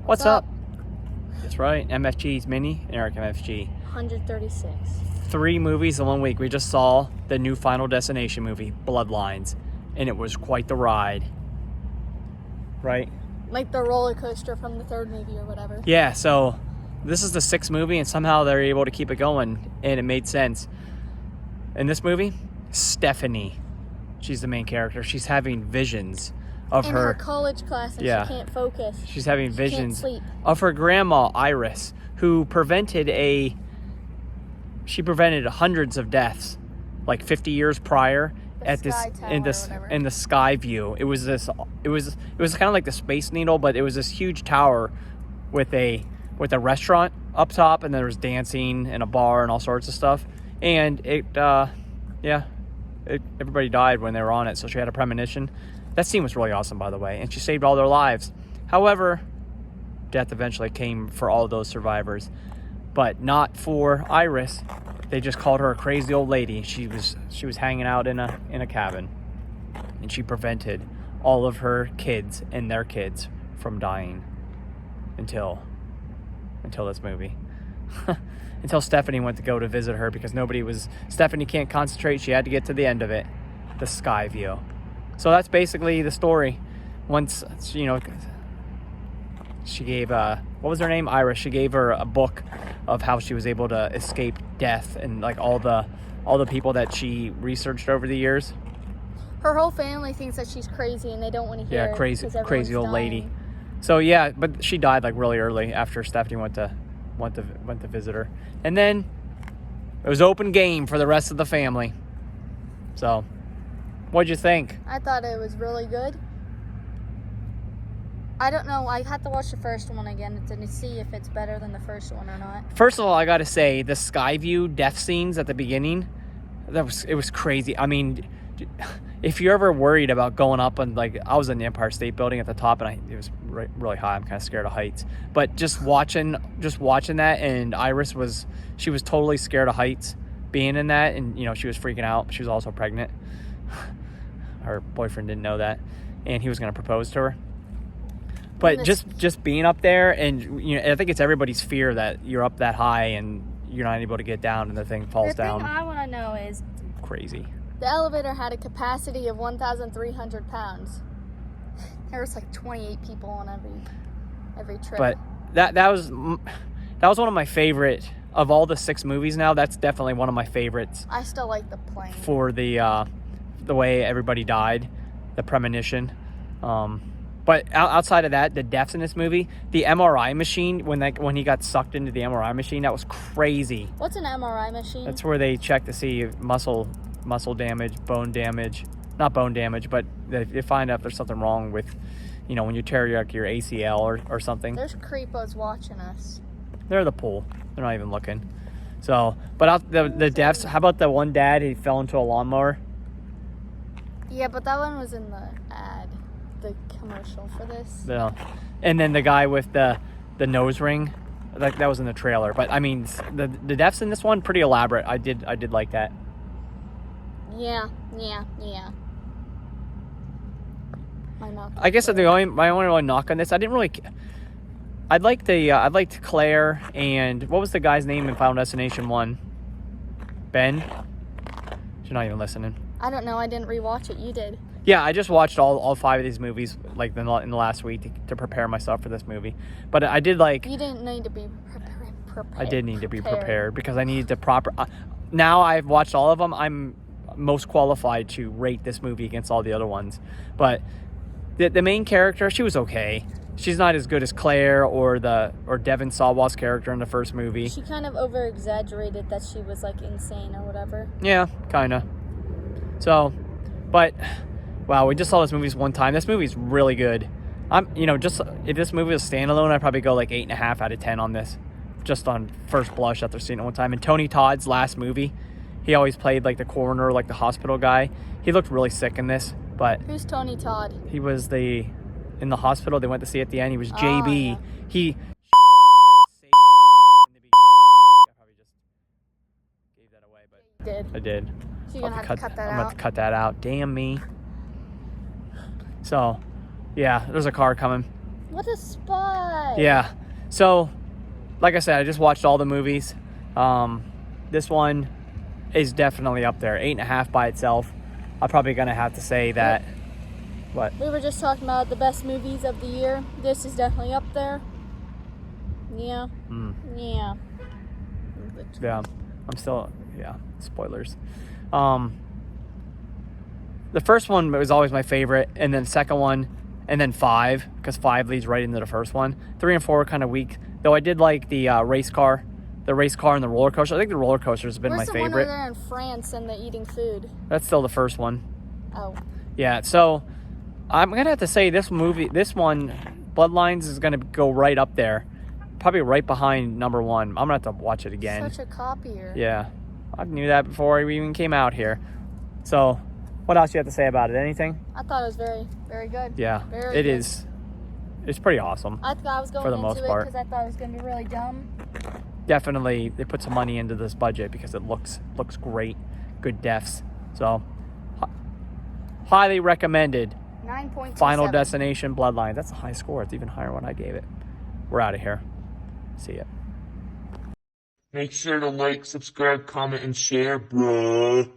What's up? That's right. MFG's Mini and Eric MFG. 136. 3 movies in 1 week. We just saw the new Final Destination movie, Bloodlines, and it was quite the ride. Right? Like the roller coaster from the 3rd movie or whatever. Yeah, so this is the 6th movie, and somehow they're able to keep it going, and it made sense. In this movie, Stephanie, she's the main character. She's having visions of in her college class, and she can't focus. She's having visions can't sleep. of her grandma, Iris, who prevented hundreds of deaths, like 50 years prior, at this in the sky view. It was kind of like the Space Needle, but it was this huge tower with a restaurant up top, and there was dancing and a bar and all sorts of stuff. And everybody died when they were on it, so she had a premonition. That scene was really awesome, by the way, and she saved all their lives. However, death eventually came for all of those survivors, but not for Iris. They just called her a crazy old lady. She was hanging out in a cabin, and she prevented all of her kids and their kids from dying until this movie. Until Stephanie went to go to visit her, because Stephanie can't concentrate. She had to get to the end of it, the sky view. So that's basically the story. Once, she gave, what was her name? Iris. She gave her a book of how she was able to escape death and like all the people that she researched over the years. Her whole family thinks that she's crazy, and they don't want to hear. Yeah, crazy old lady. So yeah, but she died like really early after Stephanie went to visit her, and then it was open game for the rest of the family. So, what'd you think? I thought it was really good. I don't know. I had to watch the first one again to see if it's better than the first one or not. First of all, I got to say the Skyview death scenes at the beginning, it was crazy. I mean, if you're ever worried about going up and I was in the Empire State Building at the top, and it was really high. I'm kind of scared of heights. But just watching that, and Iris was totally scared of heights, being in that, and she was freaking out. She was also pregnant. Her boyfriend didn't know that, and he was going to propose to her. But just being up there, and I think it's everybody's fear that you're up that high and you're not able to get down, and the thing falls down. The thing I want to know is crazy. The elevator had a capacity of 1,300 pounds. There was like 28 people on every trip. But that was one of my favorite of all the 6 movies. Now that's definitely one of my favorites. I still like the plane for the way everybody died, the premonition. But outside of that, the deaths in this movie, the MRI machine, when he got sucked into the MRI machine, that was crazy. What's an MRI machine? That's where they check to see muscle damage, bone damage. Not bone damage, but they find out if there's something wrong with, when you tear your ACL or something. There's creepos watching us. They're at the pool. They're not even looking. So, but the deaths, how about the one dad, he fell into a lawnmower? Yeah, but that one was in the ad. The commercial for this. Yeah, and then the guy with the nose ring, that was in the trailer. But I mean, the deaths in this one pretty elaborate. I did like that. Yeah. I guess my only really knock on this, I liked Claire, and what was the guy's name in Final Destination 1? Ben? You're not even listening. I don't know. I didn't rewatch it. You did. Yeah, I just watched all 5 of these movies in the last week to prepare myself for this movie. But I did You didn't need to be prepared. I did need to be prepared because I needed to now I've watched all of them. I'm most qualified to rate this movie against all the other ones. But the main character, she was okay. She's not as good as Claire or Devon Sawa's character in the first movie. She kind of over-exaggerated that she was insane or whatever. Yeah, kind of. So, but wow, we just saw this movie one time. This movie's really good. Just if this movie was standalone, I'd probably go 8.5 out of 10 on this, just on first blush after seeing it one time. And Tony Todd's last movie, he always played the coroner, the hospital guy. He looked really sick in this. But who's Tony Todd? He was in the hospital they went to see at the end. He was JB. Yeah. He saved him in the beginning. I probably just gave that away, but did. I did. So you're gonna have to cut that out. I'm gonna have to cut that out. Damn me. So, yeah, there's a car coming. What a spot. Yeah. So, like I said, I just watched all the movies. This one is definitely up there. 8.5 by itself. I'm probably gonna have to say that. What? We were just talking about the best movies of the year. This is definitely up there. Yeah. Yeah. Yeah. I'm still. Yeah. Spoilers. The first one was always my favorite, and then second one, and then 5, because 5 leads right into the first one. 3 and 4 were kind of weak, though. I did like the race car and the roller coaster. I think the roller coaster has been Where's my the favorite. one over there in France and the eating food? That's still the first one. Oh. Yeah. So I'm gonna have to say this one, Bloodlines, is gonna go right up there, probably right behind number 1. I'm gonna have to watch it again. Such a copier. Yeah, I knew that before we even came out here. So, what else you have to say about it? Anything? I thought it was very, very good. Yeah, very it good. is. It's pretty awesome. I thought I was going for the into most it part. because I thought it was going to be really dumb. Definitely, they put some money into this budget because it looks great, good defs. So, highly recommended. 9.27. Final Destination Bloodline. That's a high score. It's even higher when I gave it. We're out of here. See ya. Make sure to like, subscribe, comment, and share, bruh.